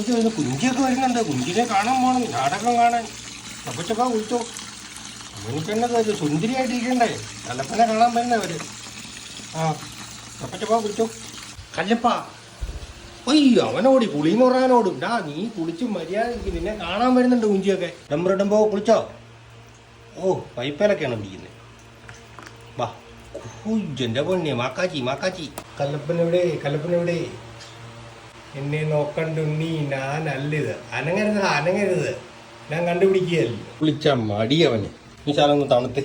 കുഞ്ചിയൊക്കെ വരുന്നുണ്ട്. കുഞ്ചിനെ കാണാൻ പോകണം, നാടകം കാണാൻ. അപ്പച്ചൊക്കെ വിളിച്ചോ. എനിക്കെന്നത് ഒരു സുന്ദരിയായിട്ടിരിക്കണ്ടേ, കല്ലപ്പനെ കാണാൻ വരുന്നവര്. ആ അപ്പച്ചപ്പാ വിളിച്ചോ. കല്ലപ്പ അയ്യോ അവനോടി കുളിന്ന് പറയാനോടും. ഡാ നീ കുളിച്ച് മര്യാദയ്ക്ക് നിന്നെ കാണാൻ വരുന്നുണ്ട് കുഞ്ചിയൊക്കെ. ഡംബറിടുമ്പോ കുളിച്ചോ? ഓ പൈപ്പേലൊക്കെയാണ് പിടിക്കുന്നത്. വാ എൻ്റെ പൊന്നെ മാക്കാച്ചി മാക്കാച്ചി. കല്ലപ്പനെവിടെ കല്ലപ്പനെവിടെ? എന്നെ നോക്കണ്ടുണ്ണി, ഞാനല്ലിത്. അനങ്ങരുത് അനങ്ങരുത്, ഞാൻ കണ്ടുപിടിക്കുകയല്ലേ. വിളിച്ച മടിയവന്. ഈ ശാലൊന്ന് തണുത്ത്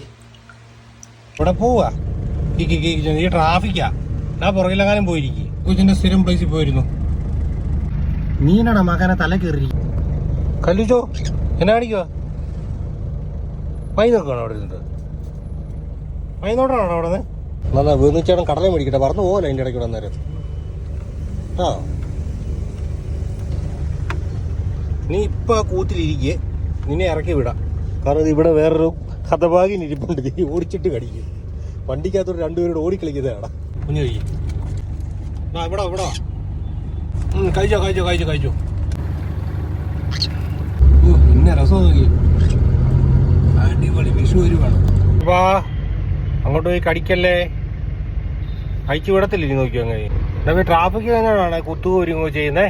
ഇവിടെ പോവാ. ഈ ട്രാഫിക്കാ. ഞാൻ പുറകിലെങ്ങാനും പോയിരിക്കും. കൊച്ചിന്റെ സ്ഥിരം പ്ലേസിൽ പോയിരുന്നു. നീനാടാ മകനെ തല കയറി. കല്ലിച്ചോ എന്നാ കാണിക്കുവാ? മൈ നോക്കുകയാണോ അവിടെ ഇരുന്നത്? മൈ നോട്ടാണോ അവിടെ നിന്ന്? എന്നാ വീർന്നിച്ചേടം കടല മേടിക്കട്ടെ, പറന്നു പോകല്ലോ അതിൻ്റെ ഇടയ്ക്ക് വന്നേരം. ആ നീ ഇപ്പം ആ കൂത്തിലിരിക്കേ, നിന്നെ ഇറക്കി വിടാം. കാരണം ഇവിടെ വേറൊരു ഹതഭാഗിന് ഇരിപ്പുണ്ട്, നീ ഓടിച്ചിട്ട് കടിക്കും. വണ്ടിക്കകത്തോട് രണ്ടുപേരോട് ഓടിക്കളിക്കുന്നതാടാ. കുഞ്ഞു കഴിക്കും. ആ ഇവിടെ ഇവിടെ കഴിച്ചോ കഴിച്ചോ കഴിച്ചോ കഴിച്ചോ. പിന്നെ രസം നോക്കി. അടിപൊളി വിഷു വരുവാണ്. വാ അങ്ങോട്ട് പോയി കടിക്കല്ലേ, അയച്ചു വിടത്തില്ല. ഇനി നോക്കിയോ അങ്ങനെ. എന്താ ട്രാഫിക് എങ്ങനെയാണ് കുത്തുകോ ഒരുങ്ങോ ചെയ്യുന്നേ?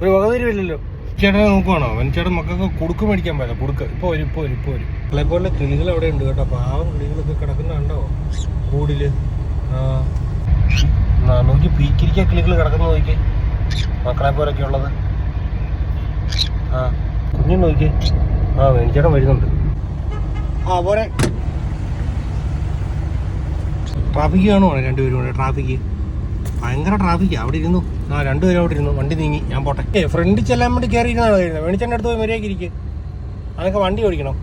ഒരു വകതിരിവില്ലല്ലോ. ചേട്ടനെ നോക്കുവാണോ? അവൻ ചേട്ടൻ മക്കൾക്ക് കുടുക്ക് മേടിക്കാൻ പറ്റില്ല. കുടുക്ക് ഇപ്പൊ വരും ഇപ്പൊ വരും ഇപ്പൊ വരും. അതേപോലെ കിളികൾ അവിടെ ഉണ്ട് കേട്ടോ. പാവം കിളികളൊക്കെ കിടക്കുന്ന കണ്ടോ കൂടില്. ആ നോക്കി പീക്കിരിക്ക കിളികൾ കിടക്കുന്ന നോക്കി, മക്കളെ പോലൊക്കെ ഉള്ളത്. ആ കുഞ്ഞു നോക്കി. ആ വേണിച്ചേട്ടൻ വരുന്നുണ്ട്. ആ പോരെ. ട്രാഫിക് കാണുവാണ് രണ്ടുപേരും കൂടെ. ട്രാഫിക്ക് ഭയങ്കര ട്രാഫിക്കാ. അവിടെ ഇരുന്നു. ആ രണ്ടുപേരും അവിടെ ഇരുന്നു. വണ്ടി നീങ്ങി, ഞാൻ പോട്ടെ. ഫ്രണ്ടിൽ ചെല്ലാൻ വേണ്ടി കയറി ഇരുന്നാണ് കഴിയുന്നത്. വേണിച്ചേട്ടൻ്റെ അടുത്ത് പോയി മര്യാദയ്ക്ക് ഇരിക്കുക. അതൊക്കെ വണ്ടി ഓടിക്കണം.